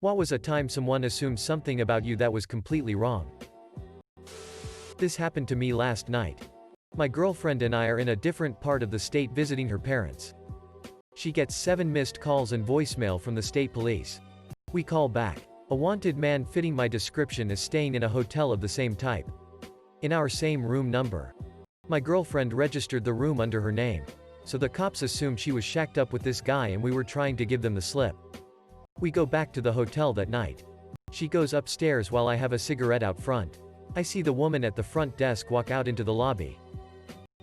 What was a time someone assumed something about you that was completely wrong? This happened to me last night. My girlfriend and I are in a different part of the state visiting her parents. She gets 7 missed calls and voicemail from the state police. We call back. A wanted man fitting my description is staying in a hotel of the same type. In our same room number. My girlfriend registered the room under her name. So the cops assumed she was shacked up with this guy and we were trying to give them the slip. We go back to the hotel that night. She goes upstairs while I have a cigarette out front. I see the woman at the front desk walk out into the lobby.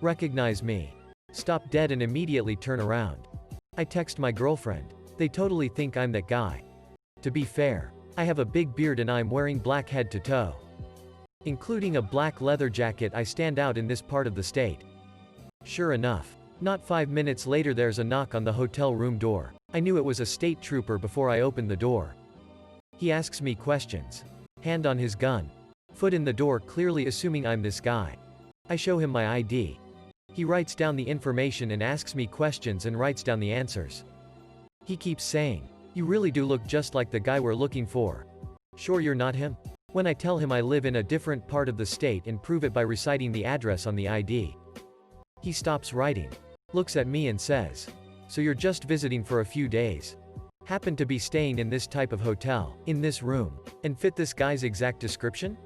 Recognize me. Stop dead and immediately turn around. I text my girlfriend. They totally think I'm that guy. To be fair, I have a big beard and I'm wearing black head to toe. Including a black leather jacket. I stand out in this part of the state. Sure enough, not 5 minutes later there's a knock on the hotel room door. I knew it was a state trooper before I opened the door. He asks me questions. Hand on his gun. Foot in the door, clearly assuming I'm this guy. I show him my ID. He writes down the information and asks me questions and writes down the answers. He keeps saying, "You really do look just like the guy we're looking for. Sure you're not him?" When I tell him I live in a different part of the state and prove it by reciting the address on the ID. He stops writing. Looks at me and says, "So you're just visiting for a few days? Happen to be staying in this type of hotel, in this room, and fit this guy's exact description?"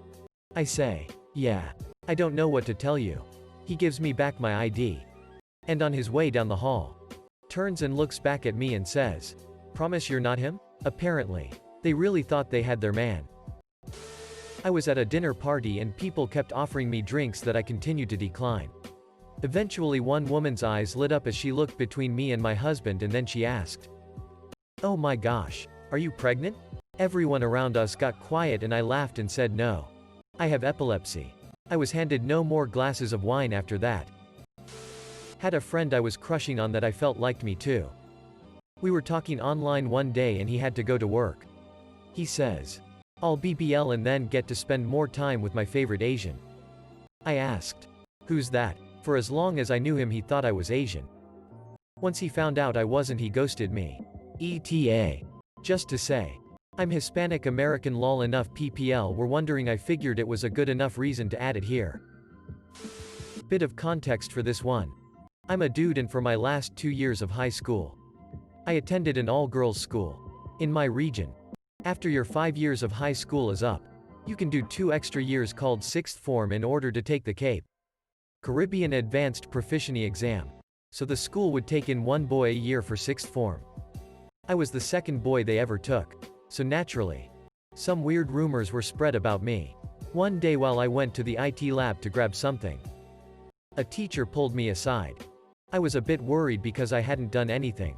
I say, "Yeah. I don't know what to tell you." He gives me back my ID. And on his way down the hall, turns and looks back at me and says, "Promise you're not him?" Apparently, they really thought they had their man. I was at a dinner party and people kept offering me drinks that I continued to decline. Eventually one woman's eyes lit up as she looked between me and my husband and then she asked, "Oh my gosh, are you pregnant?" Everyone around us got quiet and I laughed and said no. I have epilepsy. I was handed no more glasses of wine after that. Had a friend I was crushing on that I felt liked me too. We were talking online one day and he had to go to work. He says, "I'll BBL and then get to spend more time with my favorite Asian." I asked, "Who's that?" For as long as I knew him he thought I was Asian. Once he found out I wasn't he ghosted me. ETA. Just to say, I'm Hispanic American lol enough PPL were wondering I figured it was a good enough reason to add it here. Bit of context for this one. I'm a dude and for my last 2 years of high school, I attended an all-girls school. In my region. After your 5 years of high school is up, you can do 2 extra years called 6th form in order to take the CAPE. Caribbean Advanced Proficiency exam. So the school would take in 1 boy a year for 6th form. I was the 2nd boy they ever took. So naturally, some weird rumors were spread about me. One day while I went to the IT lab to grab something, a teacher pulled me aside. I was a bit worried because I hadn't done anything.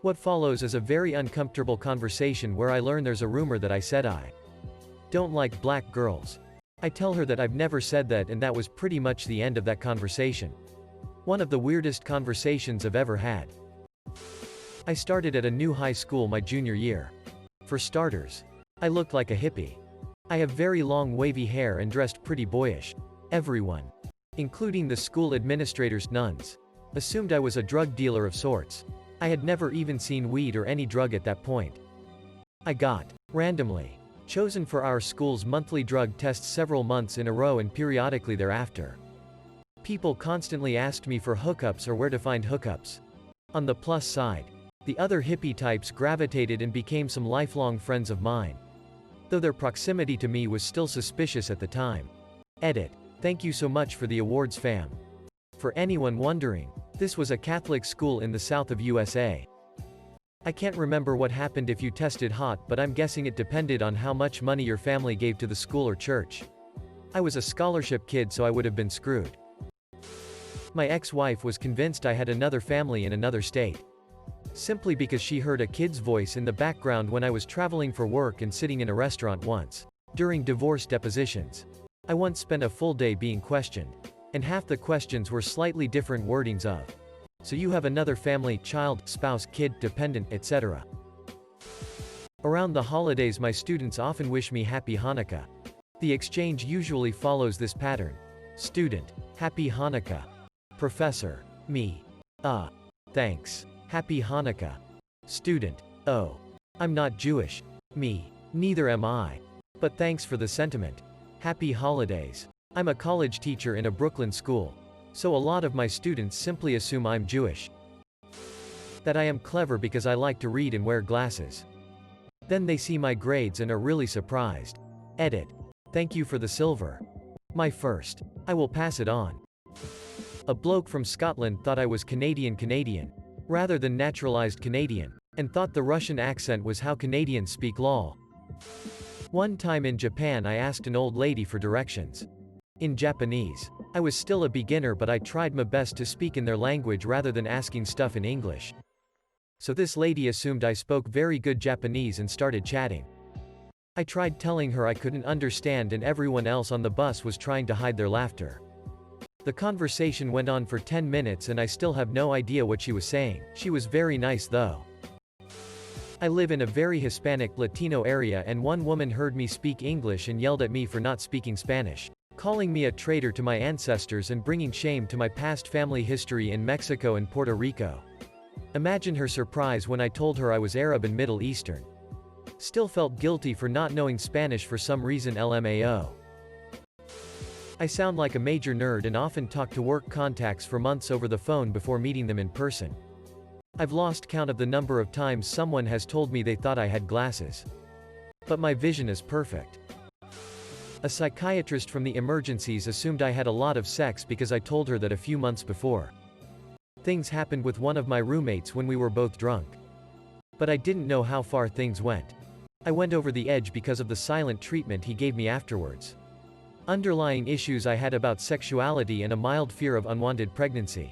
What follows is a very uncomfortable conversation where I learn there's a rumor that I said I don't like black girls. I tell her that I've never said that and that was pretty much the end of that conversation. One of the weirdest conversations I've ever had. I started at a new high school my junior year. For starters, I looked like a hippie. I have very long wavy hair and dressed pretty boyish. Everyone, including the school administrators, nuns, assumed I was a drug dealer of sorts. I had never even seen weed or any drug at that point. I got, randomly, chosen for our school's monthly drug tests several months in a row and periodically thereafter. People constantly asked me for hookups or where to find hookups. On the plus side, the other hippie types gravitated and became some lifelong friends of mine. Though their proximity to me was still suspicious at the time. Edit. Thank you so much for the awards, fam. For anyone wondering, this was a Catholic school in the south of USA. I can't remember what happened if you tested hot, but I'm guessing it depended on how much money your family gave to the school or church. I was a scholarship kid so I would have been screwed. My ex-wife was convinced I had another family in another state. Simply because she heard a kid's voice in the background when I was traveling for work and sitting in a restaurant once. During divorce depositions. I once spent a full day being questioned. And half the questions were slightly different wordings of, "So you have another family, child, spouse, kid, dependent, etc." Around the holidays my students often wish me Happy Hanukkah. The exchange usually follows this pattern. Student, Happy Hanukkah. Professor, me. Thanks. Happy Hanukkah. Student, oh. I'm not Jewish. Me. Neither am I. But thanks for the sentiment. Happy holidays. I'm a college teacher in a Brooklyn school. So a lot of my students simply assume I'm Jewish. That I am clever because I like to read and wear glasses. Then they see my grades and are really surprised. Edit. Thank you for the silver. My first. I will pass it on. A bloke from Scotland thought I was Canadian, rather than naturalized Canadian, and thought the Russian accent was how Canadians speak lol. One time in Japan I asked an old lady for directions. In Japanese. I was still a beginner but I tried my best to speak in their language rather than asking stuff in English. So this lady assumed I spoke very good Japanese and started chatting. I tried telling her I couldn't understand and everyone else on the bus was trying to hide their laughter. The conversation went on for 10 minutes and I still have no idea what she was saying. She was very nice though. I live in a very Hispanic Latino area and one woman heard me speak English and yelled at me for not speaking Spanish, calling me a traitor to my ancestors and bringing shame to my past family history in Mexico and Puerto Rico. Imagine her surprise when I told her I was Arab and Middle Eastern. Still felt guilty for not knowing Spanish for some reason LMAO. I sound like a major nerd and often talk to work contacts for months over the phone before meeting them in person. I've lost count of the number of times someone has told me they thought I had glasses. But my vision is perfect. A psychiatrist from the emergencies assumed I had a lot of sex because I told her that a few months before. Things happened with one of my roommates when we were both drunk. But I didn't know how far things went. I went over the edge because of the silent treatment he gave me afterwards. Underlying issues I had about sexuality and a mild fear of unwanted pregnancy.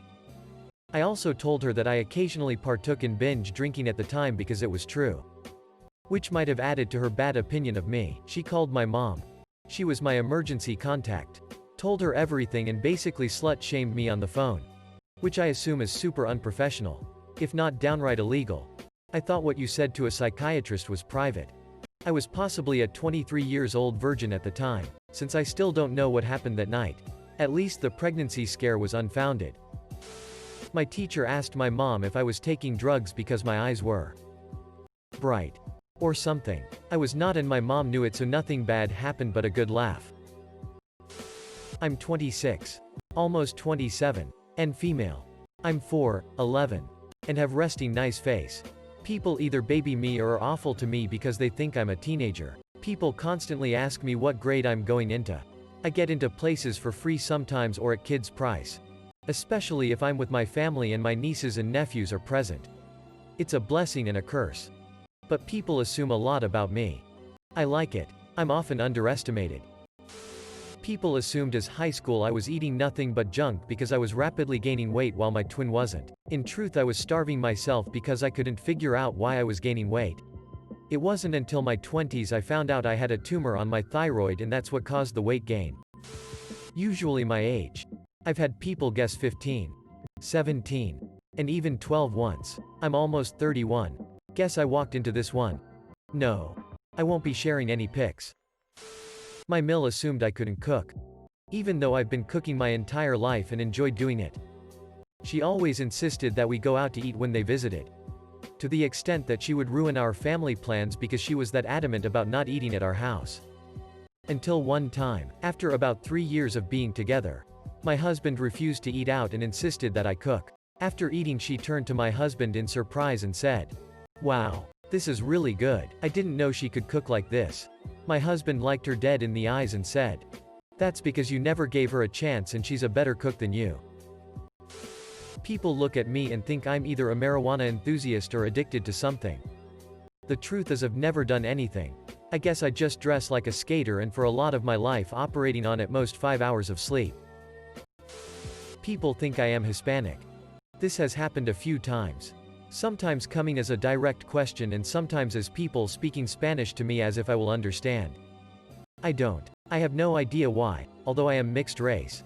I also told her that I occasionally partook in binge drinking at the time because it was true. Which might have added to her bad opinion of me. She called my mom. She was my emergency contact. Told her everything and basically slut-shamed me on the phone. Which I assume is super unprofessional. If not downright illegal. I thought what you said to a psychiatrist was private. I was possibly a 23 years old virgin at the time, since I still don't know what happened that night. At least the pregnancy scare was unfounded. My teacher asked my mom if I was taking drugs because my eyes were bright. Or something. I was not and my mom knew it so nothing bad happened but a good laugh. I'm 26. Almost 27. And female. I'm 4'11. And have resting nice face. People either baby me or are awful to me because they think I'm a teenager. People constantly ask me what grade I'm going into. I get into places for free sometimes or at kids' price. Especially if I'm with my family and my nieces and nephews are present. It's a blessing and a curse. But people assume a lot about me. I like it. I'm often underestimated. People assumed as high school I was eating nothing but junk because I was rapidly gaining weight while my twin wasn't. In truth I was starving myself because I couldn't figure out why I was gaining weight. It wasn't until my 20s I found out I had a tumor on my thyroid and that's what caused the weight gain. Usually my age. I've had people guess 15, 17, and even 12 once. I'm almost 31. Guess I walked into this one. No. I won't be sharing any pics. My mill assumed I couldn't cook. Even though I've been cooking my entire life and enjoyed doing it. She always insisted that we go out to eat when they visited. To the extent that she would ruin our family plans because she was that adamant about not eating at our house. Until one time, after about 3 years of being together, my husband refused to eat out and insisted that I cook. After eating she turned to my husband in surprise and said, "Wow, this is really good. I didn't know she could cook like this." My husband liked her dead in the eyes and said, "That's because you never gave her a chance and she's a better cook than you." People look at me and think I'm either a marijuana enthusiast or addicted to something. The truth is I've never done anything. I guess I just dress like a skater and for a lot of my life operating on at most 5 hours of sleep. People think I am Hispanic. This has happened a few times. Sometimes coming as a direct question and sometimes as people speaking Spanish to me as if I will understand. I don't. I have no idea why, although I am mixed race.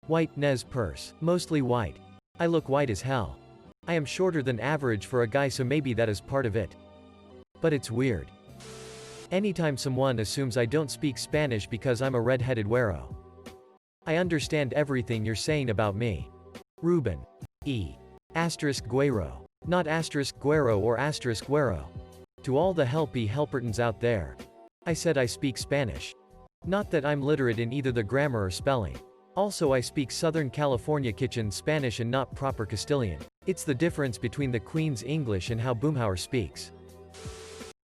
White Nez Perce, mostly white. I look white as hell. I am shorter than average for a guy so maybe that is part of it. But it's weird. Anytime someone assumes I don't speak Spanish because I'm a red-headed güero. I understand everything you're saying about me. Ruben. E. Asterisk güero. Not asterisk güero or asterisk güero. To all the helpy helpertons out there. I said I speak Spanish. Not that I'm literate in either the grammar or spelling. Also, I speak Southern California kitchen Spanish and not proper Castilian. It's the difference between the Queen's English and how Boomhauer speaks.